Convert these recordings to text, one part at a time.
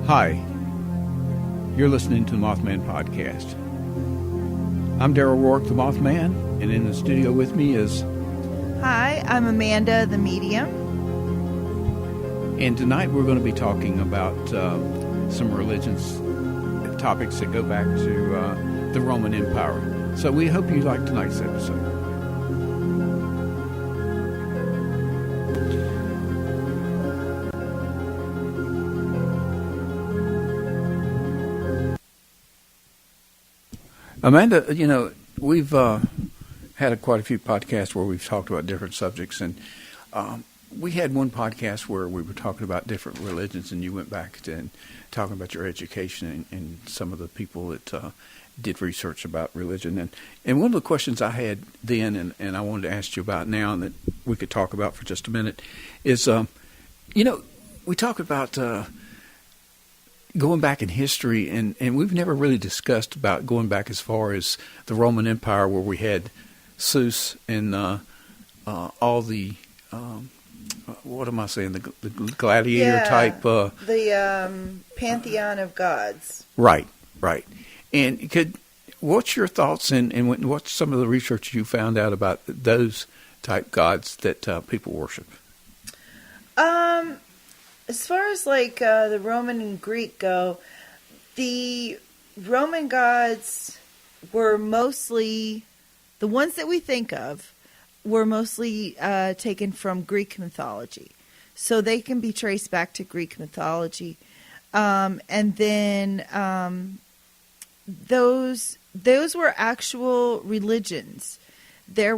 Hi, you're listening to the Mothmanpodcast. I'm Darrell Rourke, the Mothman, and in the studio with me is... Hi, I'm Amanda, the medium. And tonight we're going to be talking about some religions topics that go back to the Roman Empire. So we hope you like tonight's episode. Amanda, you know, we've had quite a few podcasts where we've talked about different subjects, and we had one podcast where we were talking about different religions, and you went back to talking about your education and some of the people that did research about religion. And one of the questions I had then, and I wanted to ask you about now, and that we could talk about for just a minute, is, you know, we talk about going back in history, and we've never really discussed about going back as far as the Roman Empire, where we had Zeus and all the what am I saying? The gladiator type. The pantheon of gods. Right. And what's your thoughts and what's some of the research you found out about those type gods that people worship? As far as like the Roman and Greek go, the Roman gods were mostly, the ones that we think of, were mostly taken from Greek mythology. So they can be traced back to Greek mythology. And then those were actual religions. The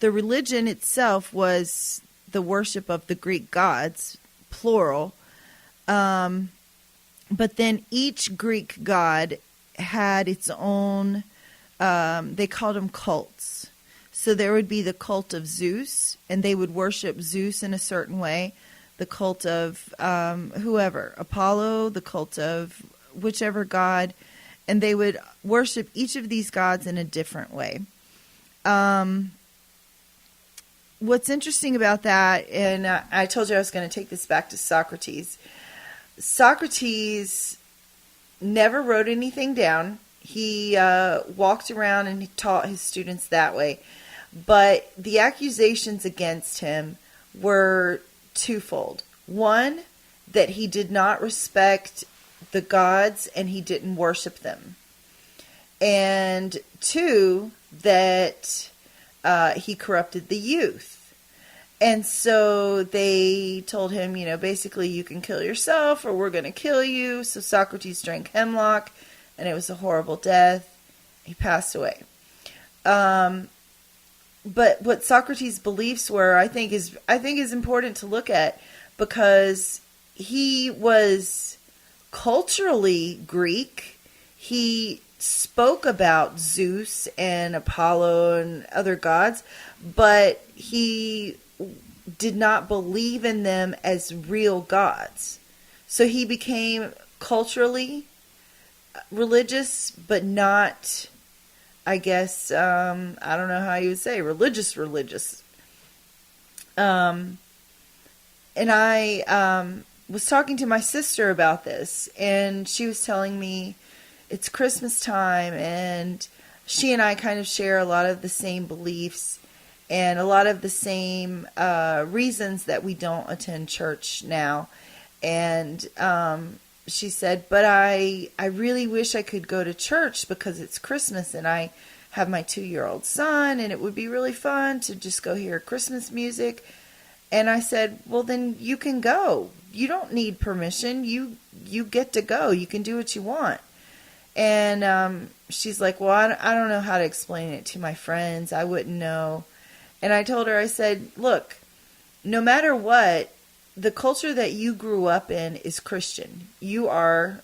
religion itself was the worship of the Greek gods, plural. But then each Greek god had its own, they called them cults. So there would be the cult of Zeus, and they would worship Zeus in a certain way. The cult of whoever, Apollo, the cult of whichever god, and they would worship each of these gods in a different way. What's interesting about that, and I told you I was going to take this back to Socrates. Socrates never wrote anything down. He walked around and he taught his students that way. But the accusations against him were twofold. One, that he did not respect the gods and he didn't worship them. And two, that he corrupted the youth. And so they told him, you know, basically you can kill yourself or we're going to kill you. So Socrates drank hemlock and it was a horrible death. He passed away. But what Socrates' beliefs were, I think is important to look at, because he was culturally Greek. He spoke about Zeus and Apollo and other gods, but he did not believe in them as real gods. So he became culturally religious, but not, I guess, I don't know how you would say, religious. And I was talking to my sister about this, and she was telling me it's Christmas time, and she and I kind of share a lot of the same beliefs and a lot of the same reasons that we don't attend church now. And she said, but I really wish I could go to church because it's Christmas and I have my 2-year-old son and it would be really fun to just go hear Christmas music. And I said, well, then you can go. You don't need permission. You get to go. You can do what you want. And she's like, well, I don't know how to explain it to my friends. I wouldn't know. And I told her, I said, look, no matter what, the culture that you grew up in is Christian. You are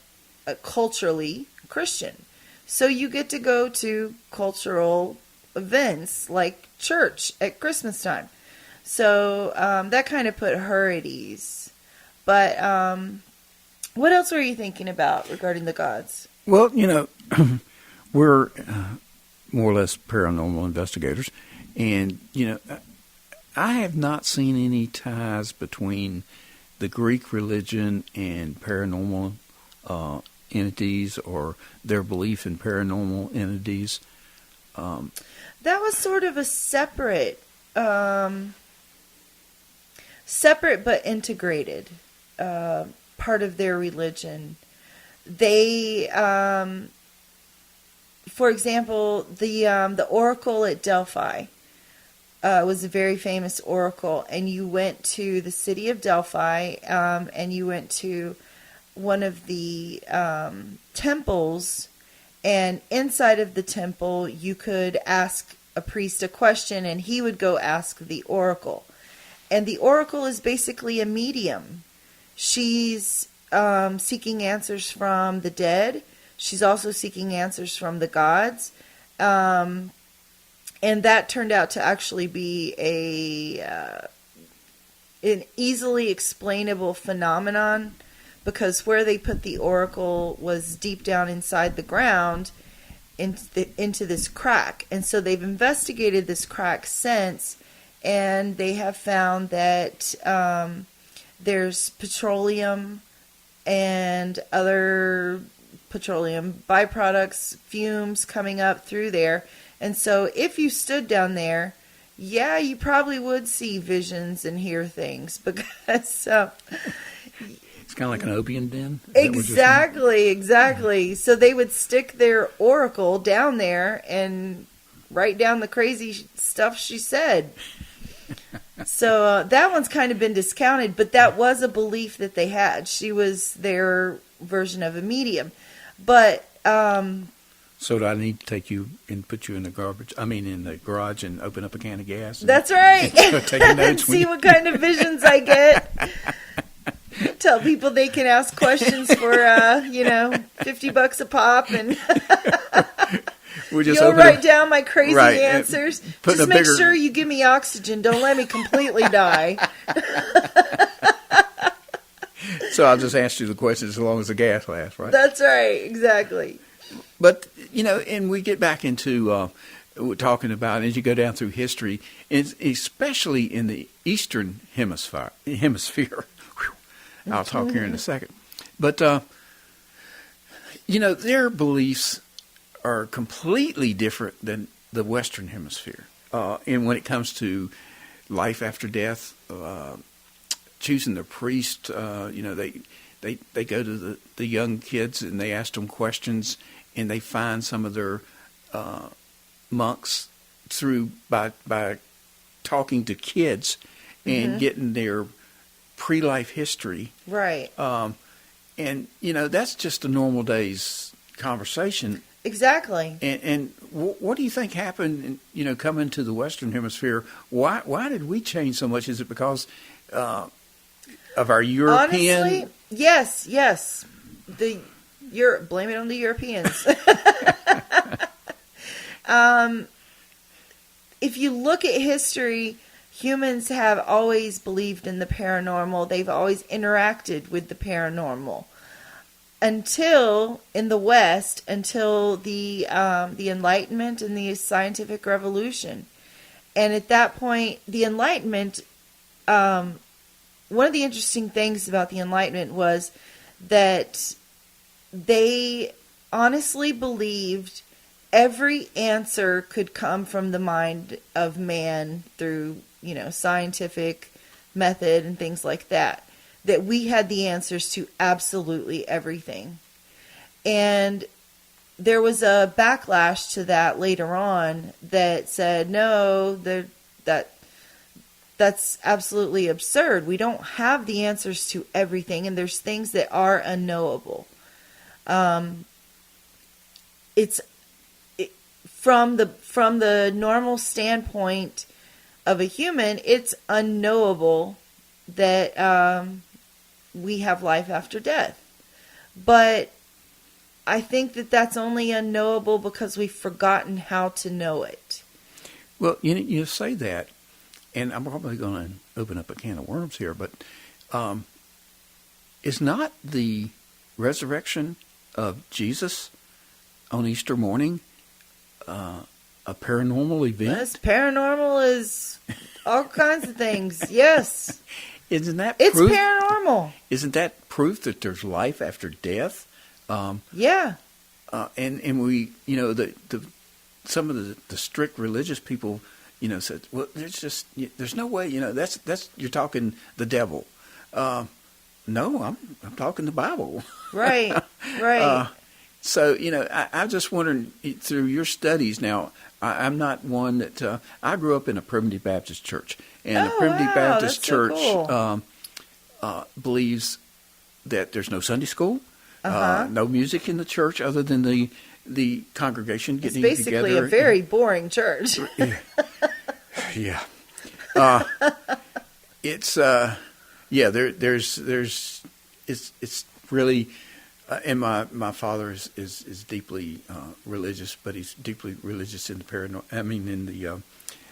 culturally Christian. So you get to go to cultural events like church at Christmas time. So that kind of put her at ease. But what else were you thinking about regarding the gods? Well, you know, we're more or less paranormal investigators. And, you know, I have not seen any ties between the Greek religion and paranormal entities or their belief in paranormal entities? That was sort of a separate but integrated part of their religion. They, for example, the oracle at Delphi was a very famous oracle, and you went to the city of Delphi, and you went to one of the temples, and inside of the temple you could ask a priest a question, and he would go ask the oracle. And the oracle is basically a medium. She's seeking answers from the dead. She's also seeking answers from the gods. And that turned out to actually be an easily explainable phenomenon, because where they put the oracle was deep down inside the ground into this crack. And so they've investigated this crack since, and they have found that there's petroleum and other petroleum byproducts, fumes coming up through there. And so if you stood down there, yeah, you probably would see visions and hear things, because it's kind of like an opium den. Exactly. So they would stick their oracle down there and write down the crazy stuff she said. So that one's kind of been discounted, but that was a belief that they had. She was their version of a medium. But so do I need to take you and put you in the garage and open up a can of gas? That's right. Take notes. See what kind of visions I get. Tell people they can ask questions for $50 a pop, and you'll write down my crazy answers. Just make sure you give me oxygen. Don't let me completely die. So I'll just ask you the questions as long as the gas lasts, right? That's right, exactly. But, and we get back into talking about, as you go down through history, especially in the Eastern Hemisphere. I'll talk here in a second. But, their beliefs are completely different than the Western Hemisphere. And when it comes to life after death, choosing the priest, they go to the young kids and they ask them questions, and they find some of their monks by talking to kids and getting their pre-life history. Right. And that's just a normal day's conversation. Exactly. And what do you think happened, coming to the Western Hemisphere? Why did we change so much? Is it because of our European? Honestly, yes. Blame it on the Europeans. If you look at history, humans have always believed in the paranormal. They've always interacted with the paranormal. Until in the West, until the Enlightenment and the scientific revolution. And at that point, the Enlightenment, one of the interesting things about the Enlightenment was that they honestly believed every answer could come from the mind of man through, scientific method and things like that. That we had the answers to absolutely everything. And there was a backlash to that later on that said, no, that's absolutely absurd. We don't have the answers to everything, and there's things that are unknowable. From the normal standpoint of a human, it's unknowable that we have life after death. But I think that that's only unknowable because we've forgotten how to know it. Well, you say that, and I'm probably going to open up a can of worms here, but is not the resurrection of Jesus on Easter morning a paranormal event? Yes, paranormal is all kinds of things. Yes. Isn't that it's proof? Paranormal. Isn't that proof that there's life after death? Yeah. And we, the some of the strict religious people, said, well, there's no way, that's you're talking the devil. No, I'm talking the Bible. Right. Right. So, I'm just wondering, through your studies now, I'm not one that, I grew up in a Primitive Baptist church. And the Primitive Baptist church so cool. Believes that there's no Sunday school, Uh-huh. no music in the church other than the congregation getting together. It's basically a very boring church. Yeah. It's, it's really, and my father is deeply religious, but he's deeply religious in the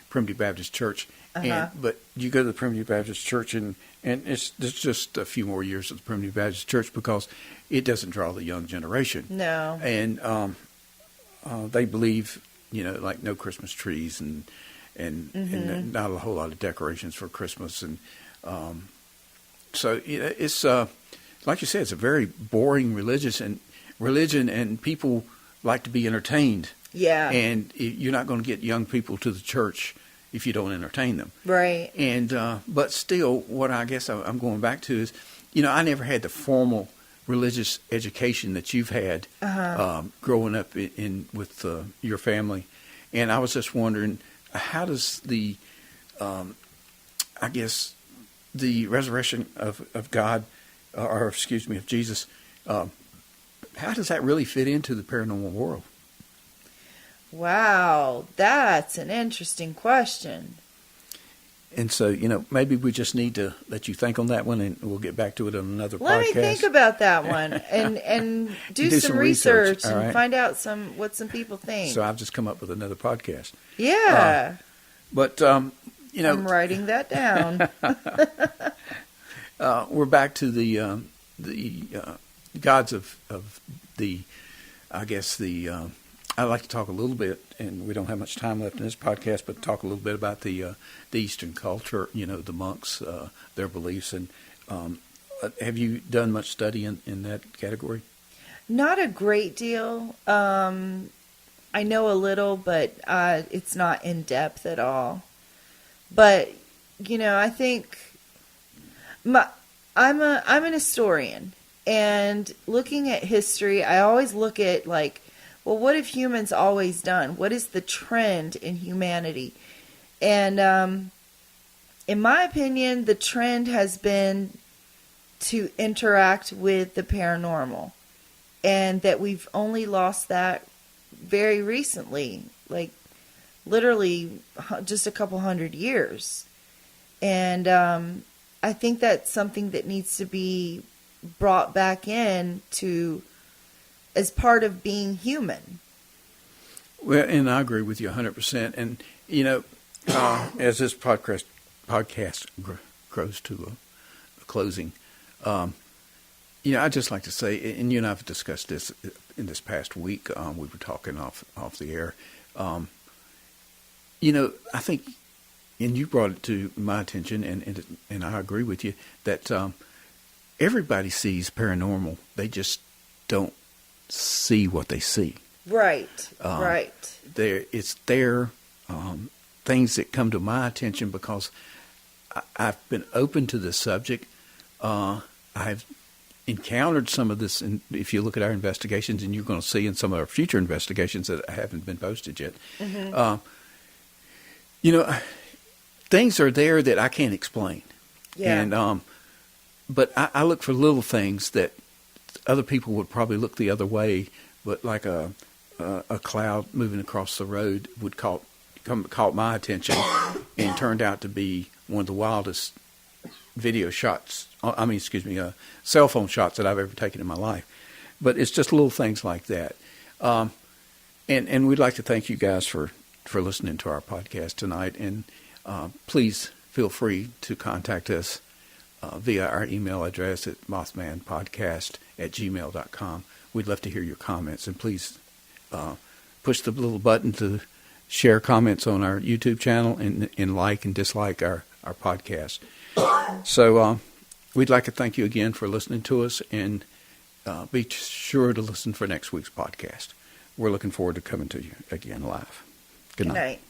Primitive Baptist Church. Uh-huh. But you go to the Primitive Baptist Church, and there's just a few more years of the Primitive Baptist Church because it doesn't draw the young generation. No. And they believe, like no Christmas trees and not a whole lot of decorations for Christmas. And so it's like you said, it's a very boring religion, and people like to be entertained. Yeah. And you're not going to get young people to the church if you don't entertain them. Right. And but still, what I guess I'm going back to is, I never had the formal religious education that you've had growing up with your family, and I was just wondering, how does the the resurrection of God, of Jesus, how does that really fit into the paranormal world? Wow, that's an interesting question. And so, maybe we just need to let you think on that one, and we'll get back to it on another podcast. Let me think about that one and do some research and right? find out what some people think. So I've just come up with another podcast. Yeah. But, I'm writing that down. we're back to the gods of the, I'd like to talk a little bit, and we don't have much time left in this podcast, but talk a little bit about the Eastern culture, the monks, their beliefs. And have you done much study in that category? Not a great deal. I know a little, but it's not in depth at all. But, I think I'm an historian, and looking at history, I always look at well, what have humans always done? What is the trend in humanity? And in my opinion, the trend has been to interact with the paranormal, and that we've only lost that very recently, literally just a couple 100 years. And I think that's something that needs to be brought back in as part of being human. Well, and I agree with you 100%. And, as this podcast grows to a closing, I'd just like to say, and you and I have discussed this in this past week, we were talking off the air. I think, and you brought it to my attention, and I agree with you, that everybody sees paranormal. They just don't see what they see. Right, right. It's their things that come to my attention because I've been open to this subject. I've encountered some of this, and if you look at our investigations, and you're going to see in some of our future investigations that haven't been posted yet, things are there that I can't explain. Yeah. And but I look for little things that other people would probably look the other way, but like a cloud moving across the road would caught my attention and turned out to be one of the wildest cell phone shots that I've ever taken in my life. But it's just little things like that. And we'd like to thank you guys for listening to our podcast tonight. And please feel free to contact us via our email address at mothmanpodcast@gmail.com. We'd love to hear your comments. And please push the little button to share comments on our YouTube channel and like and dislike our podcast. So we'd like to thank you again for listening to us, and be sure to listen for next week's podcast. We're looking forward to coming to you again live. Good night. Good night.